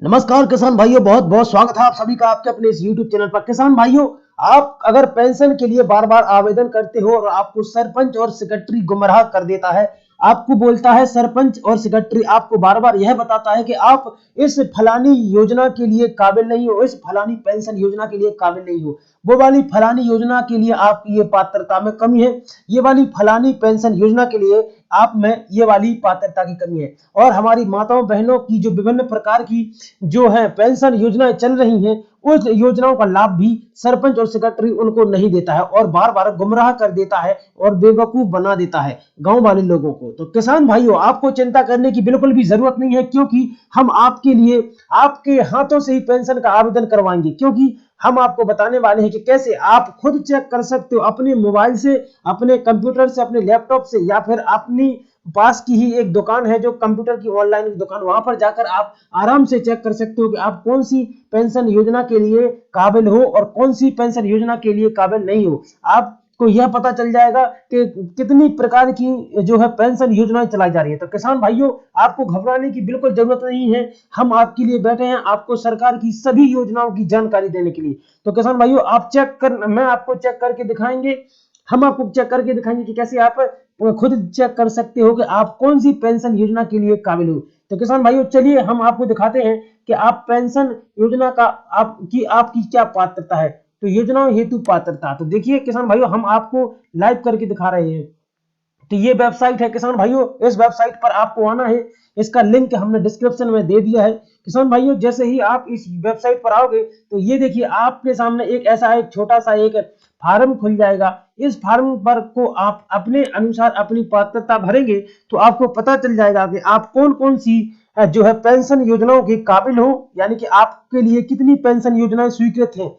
नमस्कार किसान भाइयों, बहुत बहुत स्वागत है आप सभी का आपके अपने इस YouTube चैनल पर। किसान भाइयों, आप अगर पेंशन के लिए बार बार आवेदन करते हो और आपको सरपंच और सेक्रेटरी गुमराह कर देता है, आपको बोलता है सरपंच और सेक्रेटरी आपको बार बार यह बताता है कि आप इस फलानी योजना के लिए काबिल नहीं हो, इस फलानी पेंशन योजना के लिए काबिल नहीं हो, वो वाली फलानी योजना के लिए आपकी ये पात्रता में कमी है, ये वाली फलानी पेंशन योजना के लिए आप में ये वाली पात्रता की कमी है। और हमारी माताओं बहनों की जो विभिन्न प्रकार की जो है पेंशन योजनाएं चल रही हैं, उस योजनाओं का लाभ भी सरपंच और सेक्रेटरी उनको नहीं देता है और बार बार गुमराह कर देता है और बेवकूफ बना देता है गांव वाले लोगों को। तो किसान भाइयों, आपको चिंता करने की बिल्कुल भी जरूरत नहीं है, क्योंकि हम आपके लिए आपके हाथों से ही पेंशन का आवेदन करवाएंगे। क्योंकि हम आपको बताने वाले हैं कि कैसे आप खुद चेक कर सकते हो अपने मोबाइल से, अपने कंप्यूटर से, अपने लैपटॉप से, या फिर अपनी पास की ही एक दुकान है जो कंप्यूटर की ऑनलाइन दुकान, वहां पर जाकर आप आराम से चेक कर सकते हो कि आप कौन सी पेंशन योजना के लिए काबिल हो और कौन सी पेंशन योजना के लिए काबिल नहीं हो। आपको यह पता चल जाएगा कि कितनी प्रकार की जो है पेंशन योजनाएं चलाई जा रही है। तो किसान भाइयों, आपको घबराने की बिल्कुल जरूरत नहीं है, हम आपके लिए बैठे हैं आपको सरकार की सभी योजनाओं की जानकारी देने के लिए। तो किसान भाइयों, आप चेक कर मैं आपको चेक करके दिखाएंगे, हम आपको चेक करके दिखाएंगे कि कैसे आप खुद चेक कर सकते हो कि आप कौन सी पेंशन योजना के लिए काबिल हो। तो किसान भाइयों, चलिए हम आपको दिखाते हैं कि आप पेंशन योजना का आपकी क्या पात्रता है। तो योजनाओं हेतु पात्रता, तो देखिए किसान भाइयों, हम आपको लाइव करके दिखा रहे हैं। तो ये वेबसाइट है किसान भाइयों, इस वेबसाइट पर आपको आना है, इसका लिंक हमने डिस्क्रिप्शन में दे दिया है। किसान भाइयों, जैसे ही आप इस वेबसाइट पर आओगे तो ये देखिए आपके सामने एक ऐसा एक छोटा सा एक फार्म खुल जाएगा। इस फार्म पर को आप अपने अनुसार अपनी पात्रता भरेंगे तो आपको पता चल जाएगा कि आप कौन कौन सी जो है पेंशन योजनाओं के काबिल हो, यानी कि आपके लिए कितनी पेंशन योजनाएं स्वीकृत हैं।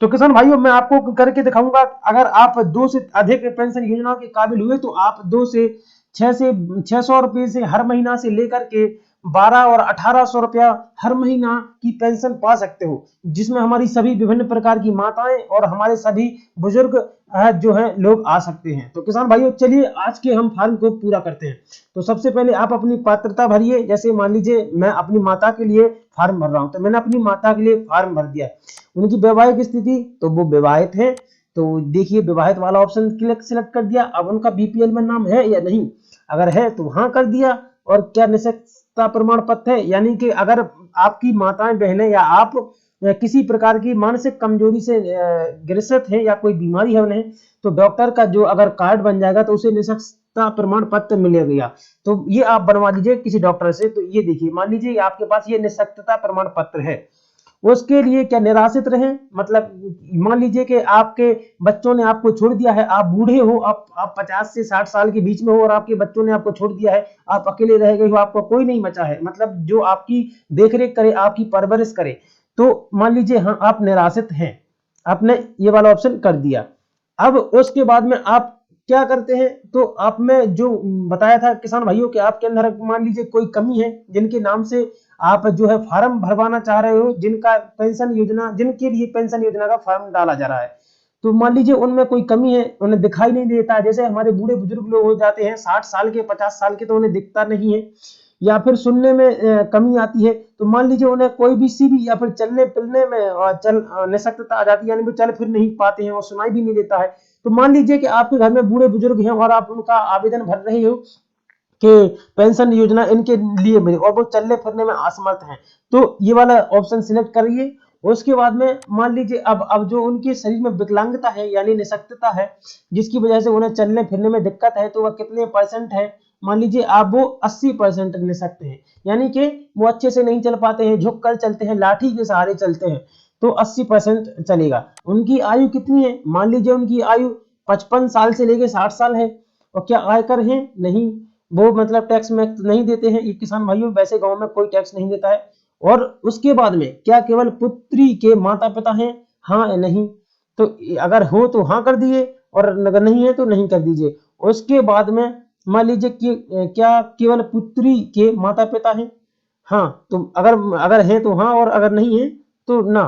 तो किसान भाइयों, मैं आपको करके दिखाऊंगा, अगर आप 2 से अधिक पेंशन योजनाओं के काबिल हुए तो आप 2 से 600 रुपए से हर महीना से लेकर के 12 और 1800 रुपया हर महीना की पेंशन पा सकते हो, जिसमें हमारी सभी विभिन्न प्रकार की माताएं और हमारे सभी बुजुर्ग जो है लोग आ सकते हैं। तो किसान भाइयों, चलिए आज के हम फॉर्म को पूरा करते हैं। तो सबसे पहले आप अपनी पात्रता भरिए। जैसे मान लीजिए मैं अपनी माता के लिए फॉर्म भर रहा हूं, तो मैंने अपनी माता के लिए फॉर्म भर दिया। उनकी वैवाहिक स्थिति, तो वो विवाहित है, तो देखिए विवाहित वाला ऑप्शन सिलेक्ट कर दिया। अब उनका बीपीएल में नाम है या नहीं, अगर है तो हाँ कर दिया। और क्या निःशक्तता प्रमाण पत्र है, यानी कि अगर आपकी माताएं बहनें या आप किसी प्रकार की मानसिक कमजोरी से ग्रसित है या कोई बीमारी है उन्हें, तो डॉक्टर का जो अगर कार्ड बन जाएगा तो उसे निःशक्तता प्रमाण पत्र मिलेगा। तो ये आप बनवा लीजिए किसी डॉक्टर से। तो ये देखिए, मान लीजिए आपके पास ये निःशक्तता प्रमाण पत्र है। उसके लिए क्या निराशित रहे, मतलब मान लीजिए कि आपके बच्चों ने आपको छोड़ दिया है, आप बूढ़े हो, आप 50 से 60 साल के बीच में हो और आपके बच्चों ने आपको छोड़ दिया है, आप अकेले रह गए हो, आपको कोई नहीं बचा है, मतलब जो आपकी देखरेख करे, आपकी परवरिश करे। तो मान लीजिए हाँ आप निराशित हैं, आपने ये वाला ऑप्शन कर दिया। अब उसके बाद में आप क्या करते हैं, तो आप में जो बताया था किसान भाइयों कि आपके अंदर मान लीजिए कोई कमी है, जिनके नाम से आप जो है फॉर्म भरवाना चाह रहे हो, जिनका पेंशन योजना, जिनके लिए पेंशन योजना का फॉर्म डाला जा रहा है, तो मान लीजिए उनमें कोई कमी है, उन्हें दिखाई नहीं देता। जैसे हमारे बूढ़े बुजुर्ग लोग हो जाते हैं 60 साल के, 50 साल के, तो उन्हें दिखता नहीं है, या फिर सुनने में कमी आती है। तो मान लीजिए उन्हें कोई भी सी भी, या फिर चलने फिरने में निःशक्तता आ जाती है, यानी वो चल फिर नहीं पाते हैं और सुनाई भी नहीं देता है। तो मान लीजिए कि आपके घर में बूढ़े बुजुर्ग हैं और आप उनका आवेदन भर रहे हो कि पेंशन योजना इनके लिए मिले, और वो चलने फिरने में असमर्थ हैं, तो ये वाला ऑप्शन सिलेक्ट करिए। उसके बाद में मान लीजिए अब जो उनके शरीर में विकलांगता है यानी निःशक्तता है, जिसकी वजह से उन्हें चलने फिरने में दिक्कत है, तो वह कितने परसेंट है, मान लीजिए आप वो 80% निःशक्त हैं, यानी कि वो अच्छे से नहीं चल पाते हैं, झुक कर चलते हैं, लाठी के सहारे चलते हैं, तो 80% चलेगा। उनकी आयु कितनी है, मान लीजिए उनकी आयु 55 साल से लेकर 60 साल है। और क्या आयकर है, नहीं, वो मतलब टैक्स में नहीं देते हैं ये किसान भाइयों, वैसे गांव में कोई टैक्स नहीं देता है। और उसके बाद में क्या केवल पुत्री के माता पिता हैं, हाँ या नहीं, तो अगर हो तो हाँ कर दिए और अगर नहीं है तो नहीं कर दीजिए। उसके बाद में मान लीजिए कि क्या केवल पुत्री के माता पिता हैं, हाँ, तो अगर अगर है तो हाँ और अगर नहीं है तो ना।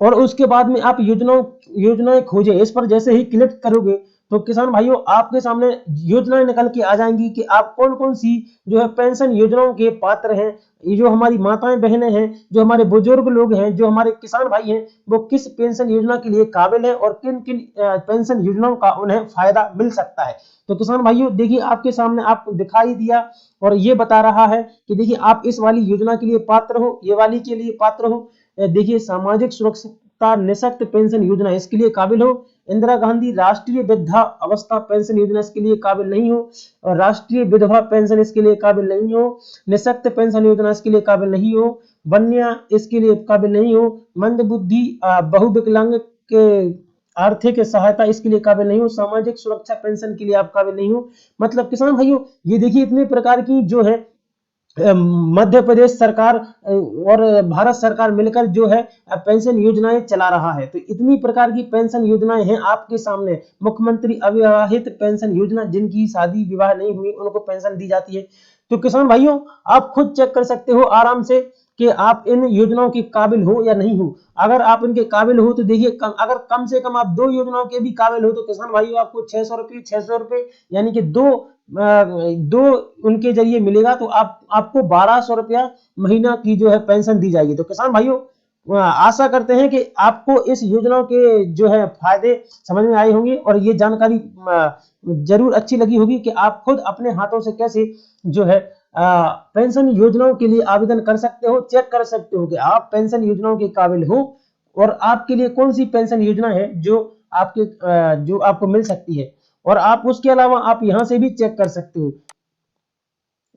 और उसके बाद में आप योजनाएं खोजें, इस पर जैसे ही क्लिक करोगे तो किसान भाइयों आपके सामने योजनाएं निकल के आ जाएंगी कि आप कौन कौन सी जो है पेंशन योजनाओं के पात्र हैं। ये जो हमारी माताएं बहनें हैं, जो हमारे बुजुर्ग लोग हैं, जो हमारे किसान भाई हैं, वो किस पेंशन योजना के लिए काबिल है और किन किन पेंशन योजनाओं का उन्हें फायदा मिल सकता है। तो किसान भाइयों देखिए आपके सामने आपको दिखाई दिया और ये बता रहा है कि देखिए आप इस वाली योजना के लिए पात्र हो, ये वाली के लिए पात्र हो। देखिए सामाजिक सुरक्षा निःशक्त पेंशन योजना इसके लिए काबिल हो। इंदिरा गांधी राष्ट्रीय वृद्धा अवस्था पेंशन योजना इसके लिए काबिल नहीं हो, और राष्ट्रीय विधवा पेंशन इसके लिए काबिल नहीं हो, निःशक्त पेंशन योजना इसके लिए काबिल नहीं हो, वन्या इसके लिए काबिल नहीं हो, मंदबुद्धि बहुविकलांग के आर्थिक सहायता इसके लिए काबिल नहीं हो, सामाजिक सुरक्षा पेंशन के लिए आप काबिल नहीं हो। मतलब किसान भाइयों ये देखिए इतने प्रकार की जो है मध्य प्रदेश सरकार और भारत सरकार मिलकर जो है पेंशन योजनाएं चला रहा है। तो इतनी प्रकार की पेंशन योजनाएं हैं आपके सामने। मुख्यमंत्री अविवाहित पेंशन योजना, जिनकी शादी विवाह नहीं हुई उनको पेंशन दी जाती है। तो किसान भाइयों आप खुद चेक कर सकते हो आराम से कि आप इन योजनाओं के काबिल हो या नहीं हो। अगर आप इनके काबिल हो तो देखिए अगर कम से कम आप 2 योजनाओं के भी काबिल हो तो किसान भाइयों आपको 600 रुपये यानी कि दो उनके जरिए मिलेगा, तो आपको 1200 रुपया महीना की जो है पेंशन दी जाएगी। तो किसान भाइयों आशा करते हैं कि आपको इस योजना के जो है फायदे समझ में आए होंगे और ये जानकारी जरूर अच्छी लगी होगी कि आप खुद अपने हाथों से कैसे जो है पेंशन योजनाओं के लिए आवेदन कर सकते हो, चेक कर सकते हो कि आप पेंशन योजनाओं के काबिल हो और आपके लिए कौन सी पेंशन योजना है जो आपको मिल सकती है। और आप उसके अलावा आप यहां से भी चेक कर सकते हो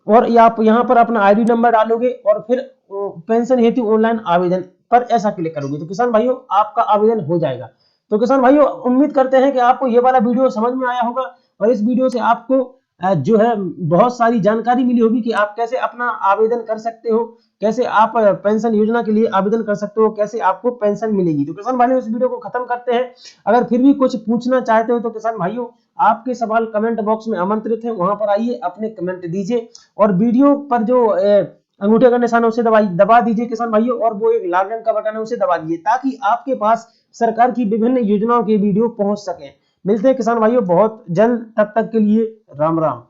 और आप यहां पर अपना आईडी नंबर डालोगे और फिर पेंशन हेतु ऑनलाइन आवेदन पर ऐसा क्लिक करोगे तो किसान भाइयों आपका आवेदन हो जाएगा। तो किसान भाइयों उम्मीद करते हैं कि आपको ये वाला वीडियो समझ में आया होगा और इस वीडियो से आपको जो है बहुत सारी जानकारी मिली होगी कि आप कैसे अपना आवेदन कर सकते हो, कैसे आप पेंशन योजना के लिए आवेदन कर सकते हो, कैसे आपको पेंशन मिलेगी। तो किसान भाइयों इस वीडियो को खत्म करते हैं। अगर फिर भी कुछ पूछना चाहते हो तो किसान भाइयों आपके सवाल कमेंट बॉक्स में आमंत्रित है, वहां पर आइए अपने कमेंट दीजिए और वीडियो पर जो अंगूठे का निशान है उसे दबा दीजिए किसान भाइयों, और वो एक लाल रंग का बटन है उसे दबा दीजिए ताकि आपके पास सरकार की विभिन्न योजनाओं के वीडियो पहुंच सके। मिलते हैं किसान भाइयों बहुत जल्द, तब तक के लिए राम राम।